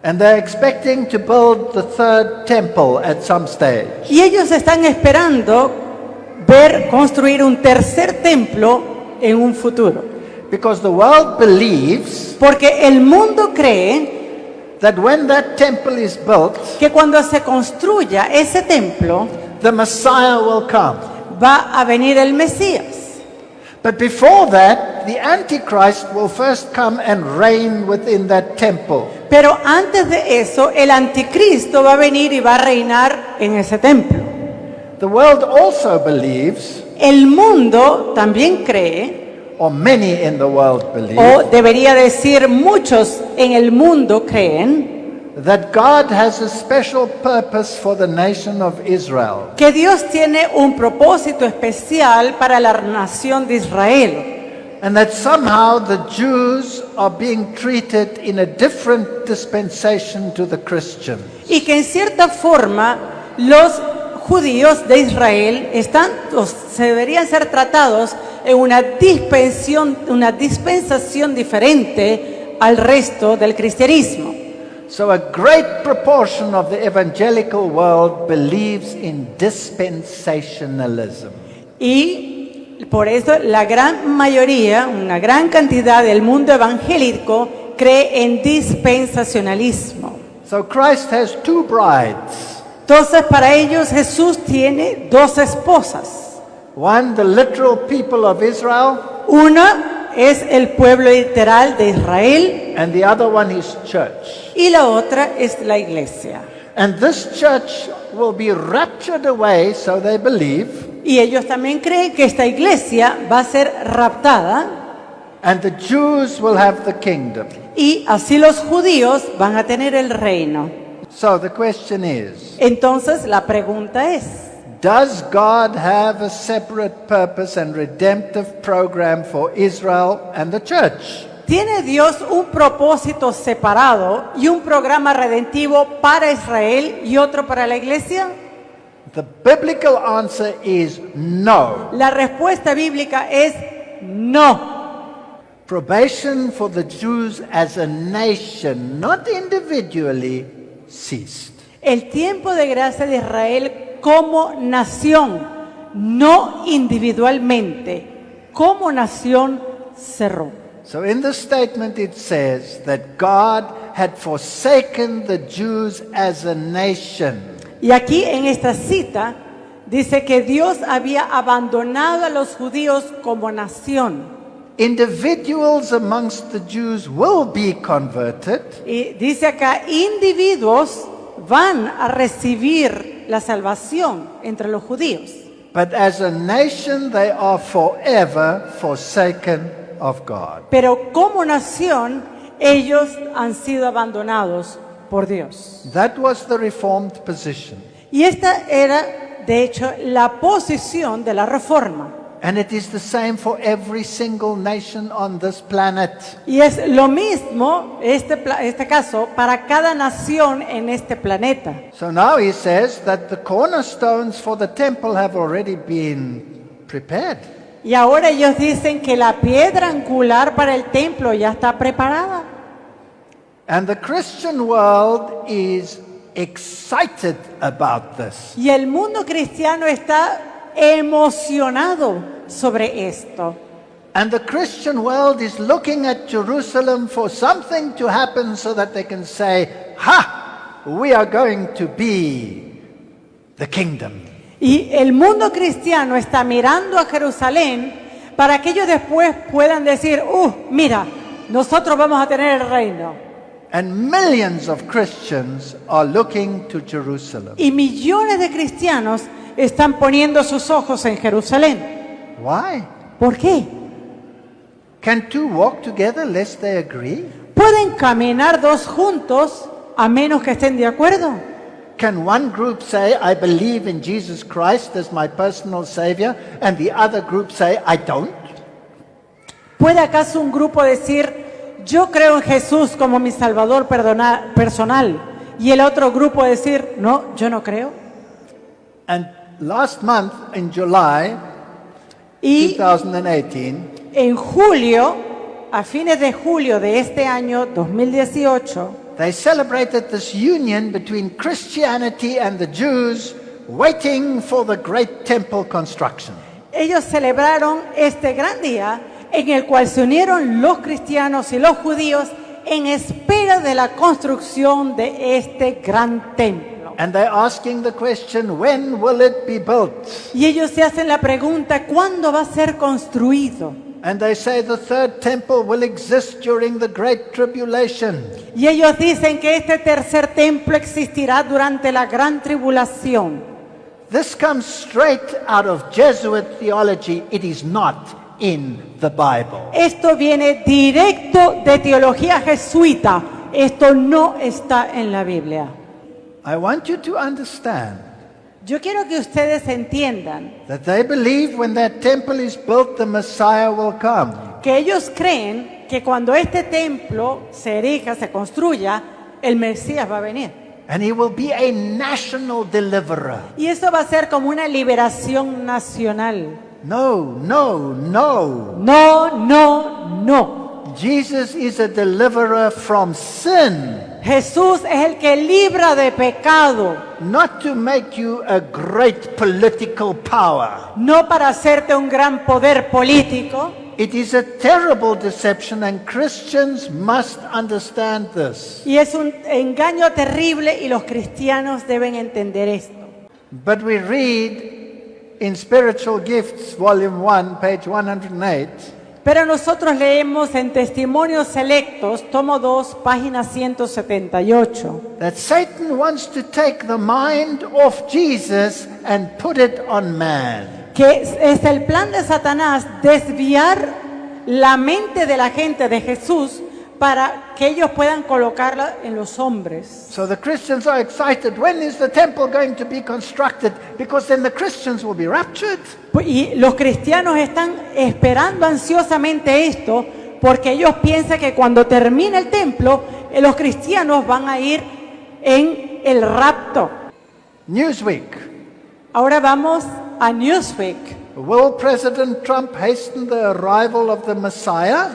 And they're expecting to build the third temple at some stage. Y ellos están esperando ver construir un tercer templo en un futuro. Because the world believes Porque el mundo cree that when that temple is built, que cuando se construya ese templo the Messiah will come. va a venir el Mesías. But before that, the Antichrist will first come and reign within that temple. Pero antes de eso, el anticristo va a venir y va a reinar en ese templo. The world also believes, El mundo también cree, or many in the world believe, o debería decir muchos en el mundo creen, that God has a special purpose for the nation of Israel. que Dios tiene un propósito especial para la nación de Israel. And that somehow the Jews are being treated in a different dispensation to the Christians. Y que en cierta forma los judíos de Israel se deberían ser tratados en una dispensación diferente al resto del cristianismo. So a great proportion of the evangelical world believes in dispensationalism. Y por eso la gran mayoría, una gran cantidad del mundo evangélico cree en dispensacionalismo. So Christ has two brides. Entonces para ellos Jesús tiene dos esposas. One, the literal people of Israel, Una es el pueblo literal de Israel and the other one is church. y la otra es la iglesia. And this church will be raptured away, so they believe, Y ellos también creen que esta iglesia va a ser raptada and the Jews will have the kingdom. y así los judíos van a tener el reino. So the question is, Entonces la pregunta es, does God have a separate purpose and redemptive program for Israel and the church? ¿tiene Dios un propósito separado y un programa redentivo para Israel y otro para la iglesia? The biblical answer is no. La respuesta bíblica es no. Probation for the Jews as a nation, not individually, ceased. El tiempo de gracia de Israel como nación, no individualmente, como nación cerró. So in the statement it says that God had forsaken the Jews as a nation. Y aquí en esta cita dice que Dios había abandonado a los judíos como nación. Individuals amongst the Jews will be converted, Y dice acá, individuos van a recibir la salvación entre los judíos. but as a nation they are forever forsaken of God. Pero como nación, ellos han sido abandonados por Dios. That was the Reformed position. Y esta era, de hecho, la posición de la Reforma. And it is the same for every single nation on this planet. Y es lo mismo, este caso, para cada nación en este planeta. So now he says that the cornerstones for the temple have already been prepared. Y ahora ellos dicen que la piedra angular para el templo ya está preparada. And the Christian world is excited about this. Y el mundo cristiano está emocionado sobre esto. And the Christian world is looking at Jerusalem for something to happen so that they can say, ha, we are going to be the kingdom. Y el mundo cristiano está mirando a Jerusalén para que ellos después puedan decir, mira, nosotros vamos a tener el reino. And millions of Christians are looking to Jerusalem. Y millones de cristianos están poniendo sus ojos en Jerusalén. Why? ¿Por qué? Can two walk together lest they agree? ¿Pueden caminar dos juntos a menos que estén de acuerdo? Can one group say, I believe in Jesus Christ as my personal Savior, and the other group say, I don't? ¿Puede acaso un grupo decir, yo creo en Jesús como mi Salvador personal, y el otro grupo decir, no, yo no creo? And last month, in July Y 2018, en julio, a fines de julio de este año 2018, they celebrated this union between Christianity and the Jews, waiting for the great temple construction. Ellos celebraron este gran día en el cual se unieron los cristianos y los judíos en espera de la construcción de este gran templo. And they're asking the question, when will it be built? Y ellos se hacen la pregunta, ¿cuándo va a ser construido? And they say the third temple will exist during the Great Tribulation. Y ellos dicen que este tercer templo existirá durante la gran tribulación. This comes straight out of Jesuit theology. It is not in the Bible. Esto viene directo de teología jesuita. Esto no está en la Biblia. I want you to understand Yo quiero que ustedes entiendan that they believe when that temple is built, the Messiah will come. que ellos creen que cuando este templo se erija, se construya, el Mesías va a venir. And he will be a national deliverer. Y eso va a ser como una liberación nacional. No, no, no. No, no, no. Jesus is a deliverer from sin, Jesús es el que libra de pecado, not to make you a great political power. no para hacerte un gran poder político. It is a terrible deception, and Christians must understand this. Y es un engaño terrible y los cristianos deben entender esto. But we read in Spiritual Gifts, Volume 1, page 108, Pero nosotros leemos en Testimonios Selectos, tomo 2, página 178, that Satan wants to take the mind of Jesus and put it on man. que es el plan de Satanás desviar la mente de la gente de Jesús para que ellos puedan colocarla en los hombres. So the Christians are excited. When is the temple going to be constructed? Because then the Christians will be raptured. Y los cristianos están esperando ansiosamente esto porque ellos piensan que cuando termine el templo, los cristianos van a ir en el rapto. Newsweek. Ahora vamos a Newsweek. Will President Trump hasten the arrival of the Messiah?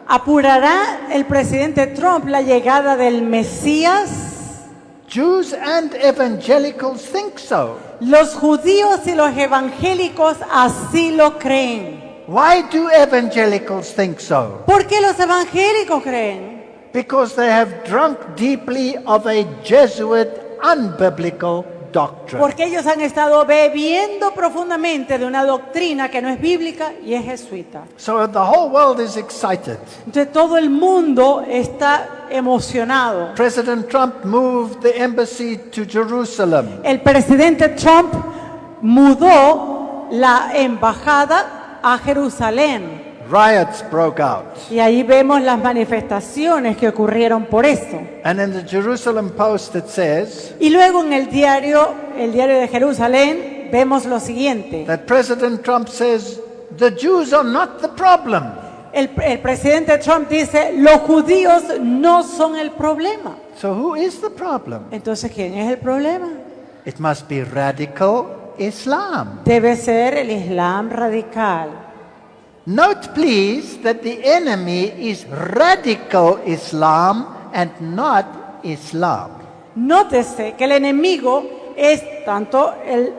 ¿Apurará el presidente Trump la llegada del Mesías? Jews and evangelicals think so. Los judíos y los evangélicos así lo creen. Why do evangelicals think so? ¿Por qué los evangélicos creen? Because they have drunk deeply of a Jesuit unbiblical doctrine. Porque ellos han estado bebiendo profundamente de una doctrina que no es bíblica y es jesuita. So the whole world is excited. Entonces todo el mundo está emocionado. President Trump moved the embassy to Jerusalem. El presidente Trump mudó la embajada a Jerusalén. Riots broke out. Y ahí vemos las manifestaciones que ocurrieron por eso. And in the Jerusalem Post it says Y luego en el diario de Jerusalén, vemos lo siguiente. that President Trump says the Jews are not the problem. El presidente Trump dice, los judíos no son el problema. So who is the problem? Entonces, ¿quién es el problema? It must be radical Islam. Debe ser el Islam radical. Note please that the enemy is radical Islam and not Islam. Nótese que el enemigo es tanto el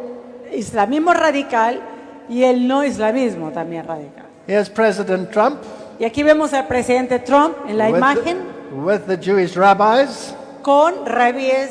islamismo radical y el no islamismo también radical. Here's President Trump Y aquí vemos al presidente Trump en la imagen with the Jewish rabbis, con rabíes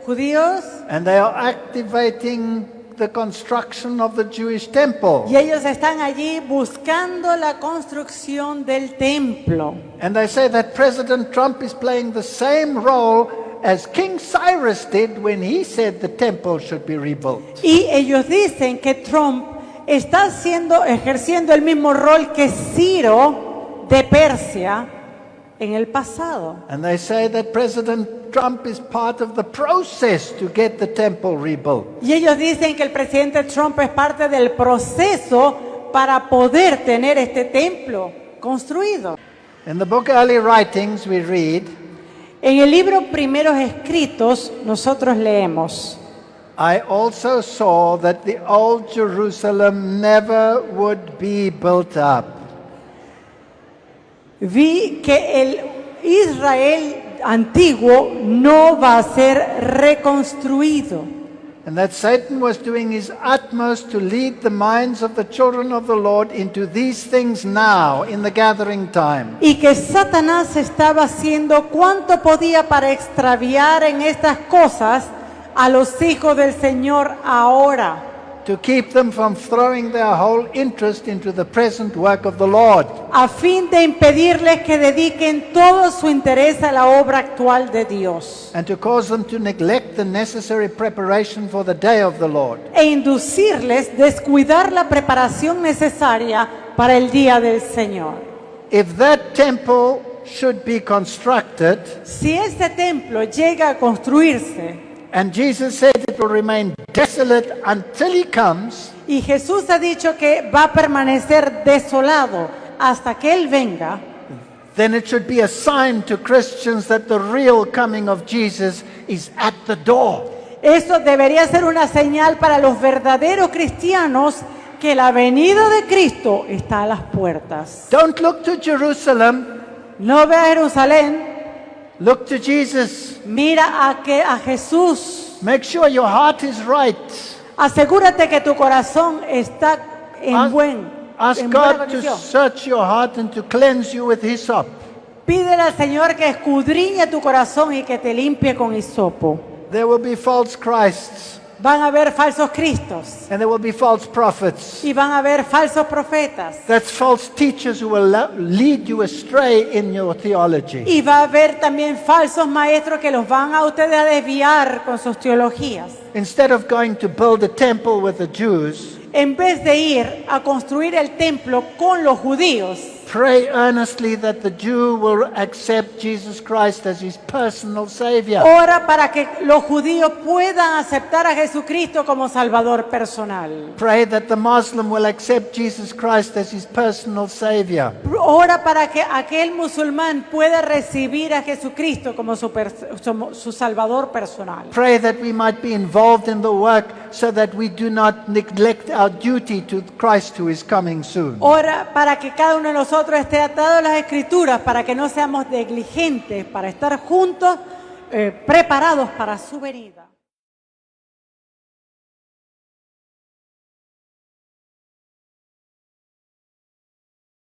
judíos and they are activating the construction of the Jewish temple. y ellos están allí buscando la construcción del templo. And they say that President Trump is playing the same role as King Cyrus did when he said the temple should be rebuilt. Y ellos dicen que Trump está ejerciendo el mismo rol que Ciro de Persia en el pasado. And they say that President Trump is part of the process to get the temple rebuilt. Y ellos dicen que el presidente Trump es parte del proceso para poder tener este templo construido. In the book Early Writings we read, En el libro Primeros Escritos nosotros leemos: I also saw that the old Jerusalem never would be built up. Vi que el Israel antiguo no va a ser reconstruido. And that Satan was doing his utmost to lead the minds of the children of the Lord into these things now, in the gathering time. Y que Satanás estaba haciendo cuanto podía para extraviar en estas cosas a los hijos del Señor ahora. To keep them from throwing their whole interest into the present work of the Lord. A fin de impedirles que dediquen todo su interés a la obra actual de Dios. And to cause them to neglect the necessary preparation for the day of the Lord. E inducirles descuidar la preparación necesaria para el día del Señor. If that temple should be constructed, Si este templo llega a construirse, and Jesus said it will remain desolate until he comes, y Jesús ha dicho que va a permanecer desolado hasta que Él venga, then it should be a sign to Christians that the real coming of Jesus is at the door. eso debería ser una señal para los verdaderos cristianos que la venida de Cristo está a las puertas. Don't look to Jerusalem, No ve a Jerusalén, look to Jesus. mira a Jesús. Make sure your heart is right. Asegúrate que tu corazón está en Ask buena God to condición. search your heart and to cleanse you with hyssop. Pídele al Señor que escudriñe tu corazón y que te limpie con hisopo. There will be false Christs Van a haber falsos cristos and there will be false prophets. y van a haber falsos profetas. That's false teachers who will lead you astray in your theology. Y va a haber también falsos maestros que los van a ustedes a desviar con sus teologías. Instead of going to build a temple with the Jews, En vez de ir a construir el templo con los judíos, pray earnestly that the Jew will accept Jesus Christ as his personal Savior. ora para que los judíos puedan aceptar a Jesucristo como Salvador personal. Pray that the Muslim will accept Jesus Christ as his personal Savior. Ora para que aquel musulmán pueda recibir a Jesucristo como su Salvador personal. Pray that we might be involved in the work so that we do not neglect our duty to Christ who is coming soon. Ora para que cada uno de nosotros esté atado a las Escrituras, para que no seamos negligentes, para estar juntos, preparados para su venida.